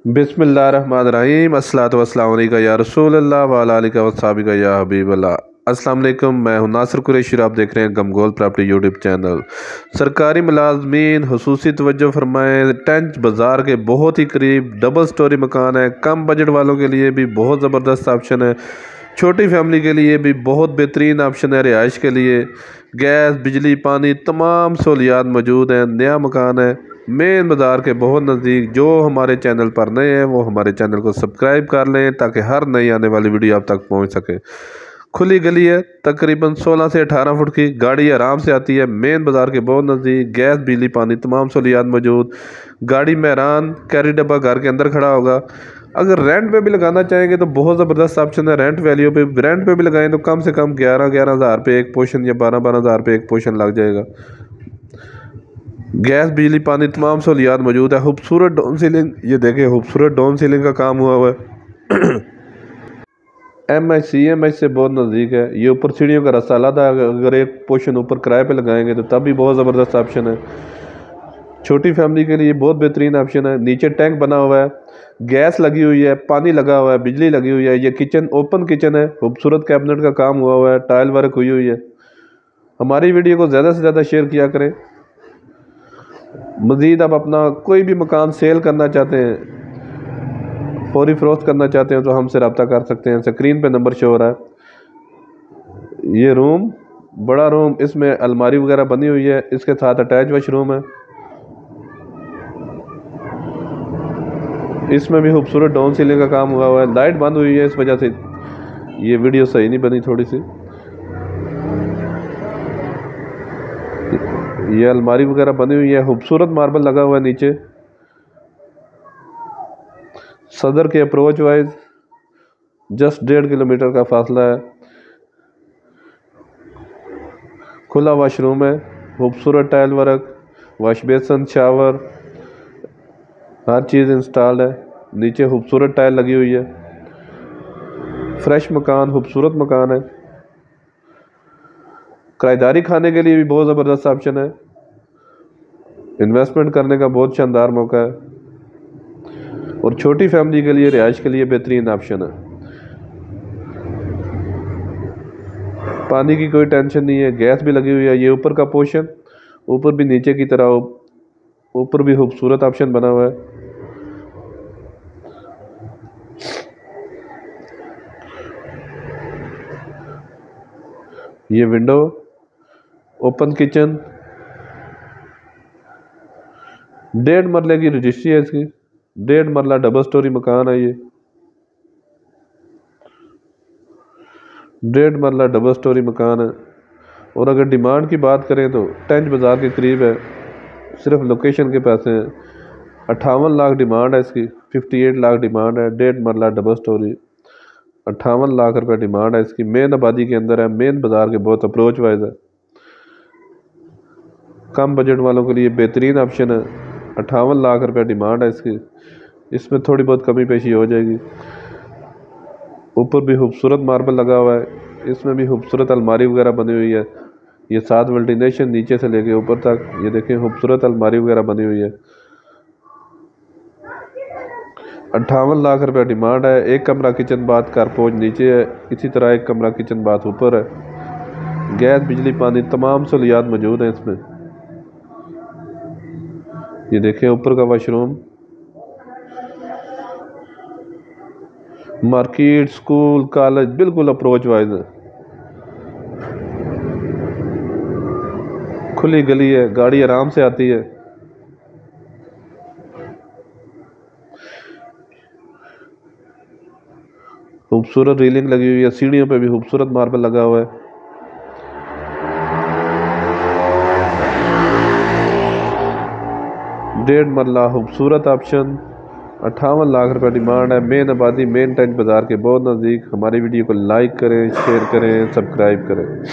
बिस्मिल्लाहिर्रहमानिर्रहीम अस्सलातु वस्सलामु अलैका या रसूलल्लाह व अला आलिका व सहाबिका या हबीबल्लाह। अस्सलाम वालेकुम, मैं हूं नासिर कुरैशी। आप देख रहे हैं गमगोल प्रॉपर्टी यूट्यूब चैनल। सरकारी मुलाजमीन हुसूसी तवज्जो फरमाएँ। टेंच बाज़ार के बहुत ही करीब डबल स्टोरी मकान है। कम बजट वालों के लिए भी बहुत ज़बरदस्त ऑप्शन है। छोटी फैमिली के लिए भी बहुत बेहतरीन ऑप्शन है। रिहाइश के लिए गैस, बिजली, पानी तमाम सहूलियात मौजूद हैं। नया मकान है, मेन बाज़ार के बहुत नज़दीक। जो हमारे चैनल पर नए हैं वो हमारे चैनल को सब्सक्राइब कर लें ताकि हर नई आने वाली वीडियो आप तक पहुंच सके। खुली गली है, तकरीबन 16 से 18 फुट की। गाड़ी आराम से आती है, मेन बाज़ार के बहुत नज़दीक। गैस, बिजली, पानी तमाम सहूलियात मौजूद। गाड़ी मेहरान कैरी डब्बा घर के अंदर खड़ा होगा। अगर रेंट पे भी लगाना चाहेंगे तो बहुत ज़बरदस्त ऑप्शन है। रेंट वैल्यू पे रेंट पे भी लगाएं तो कम से कम 11-11 हज़ार रुपये एक पोर्शन या 12-12 हज़ार रुपये एक पोर्शन लग जाएगा। गैस, बिजली, पानी तमाम सहूलियात मौजूद है। खूबसूरत डाउन सीलिंग, ये देखें खूबसूरत डाउन सीलिंग का काम हुआ है। CMH से बहुत नज़दीक है। ये ऊपर सीढ़ियों का रास्ता अलग है। अगर एक पोर्शन ऊपर किराए पे लगाएंगे तो तब भी बहुत ज़बरदस्त ऑप्शन है। छोटी फैमिली के लिए बहुत बेहतरीन ऑप्शन है। नीचे टैंक बना हुआ है, गैस लगी हुई है, पानी लगा हुआ है, बिजली लगी हुई है। ये किचन ओपन किचन है, खूबसूरत कैबिनेट का काम हुआ है, टाइल वर्क हुई हुई है। हमारी वीडियो को ज़्यादा से ज़्यादा शेयर किया करें। मज़ीद आप अपना कोई भी मकान सेल करना चाहते हैं, फौरी फरोख्त करना चाहते हैं तो हमसे रब्ता कर सकते हैं। स्क्रीन पे नंबर शो हो रहा है। ये रूम, बड़ा रूम, इसमें अलमारी वगैरह बनी हुई है। इसके साथ अटैच वॉशरूम है। इसमें भी खूबसूरत डाउन सीलिंग का काम हुआ है। लाइट बंद हुई है, इस वजह से ये वीडियो सही नहीं बनी थोड़ी सी। ये अलमारी वगैरह बनी हुई है, खूबसूरत मार्बल लगा हुआ है नीचे। सदर के अप्रोच वाइज जस्ट 1.5 किलोमीटर का फासला है। खुला वाशरूम है, खूबसूरत tile work, wash basin, shower, हर चीज़ इंस्टॉल्ड है। नीचे खूबसूरत टाइल लगी हुई है। फ्रेश मकान, खूबसूरत मकान है। किराएदारी खाने के लिए भी बहुत ज़बरदस्त ऑप्शन है। इन्वेस्टमेंट करने का बहुत शानदार मौका है। और छोटी फैमिली के लिए, रिहाइश के लिए बेहतरीन ऑप्शन है। पानी की कोई टेंशन नहीं है, गैस भी लगी हुई है। ये ऊपर का पोर्शन, ऊपर भी नीचे की तरह ऊपर भी खूबसूरत ऑप्शन बना हुआ है। ये विंडो, ओपन किचन, 1.5 मरले की रजिस्ट्री है इसकी। 1.5 मरला डबल स्टोरी मकान है ये। 1.5 मरला डबल स्टोरी मकान है। और अगर डिमांड की बात करें तो टेंच बाज़ार के करीब है। सिर्फ लोकेशन के पैसे हैं। 58 लाख डिमांड है इसकी, 58 लाख डिमांड है। 1.5 मरला डबल स्टोरी, 58 लाख रुपए डिमांड है इसकी। मेन आबादी के अंदर है, मेन बाज़ार के बहुत अप्रोच वाइज है। कम बजट वालों के लिए बेहतरीन ऑप्शन है। 58 लाख रुपए डिमांड है इसकी। इसमें थोड़ी बहुत कमी पेशी हो जाएगी। ऊपर भी खूबसूरत मार्बल लगा हुआ है। इसमें भी खूबसूरत अलमारी वगैरह बनी हुई है। ये 7 वेंटिलेशन नीचे से लेके ऊपर तक, ये देखें खूबसूरत अलमारी वगैरह बनी हुई है। 58 लाख रुपए डिमांड है। एक कमरा किचन बाथ कारपोच नीचे है, इसी तरह एक कमरा किचन बाथ ऊपर है। गैस, बिजली, पानी तमाम सहूलियात मौजूद हैं इसमें। ये देखें ऊपर का वॉशरूम। मार्केट, स्कूल, कॉलेज बिल्कुल अप्रोच वाइज है। खुली गली है, गाड़ी आराम से आती है। खूबसूरत रेलिंग लगी हुई है। सीढ़ियों पे भी खूबसूरत मार्बल लगा हुआ है। डेढ़ मरला खूबसूरत ऑप्शन, 58 लाख रुपए डिमांड है। मेन आबादी, मेन टेंच बाज़ार के बहुत नज़दीक। हमारी वीडियो को लाइक करें, शेयर करें, सब्सक्राइब करें।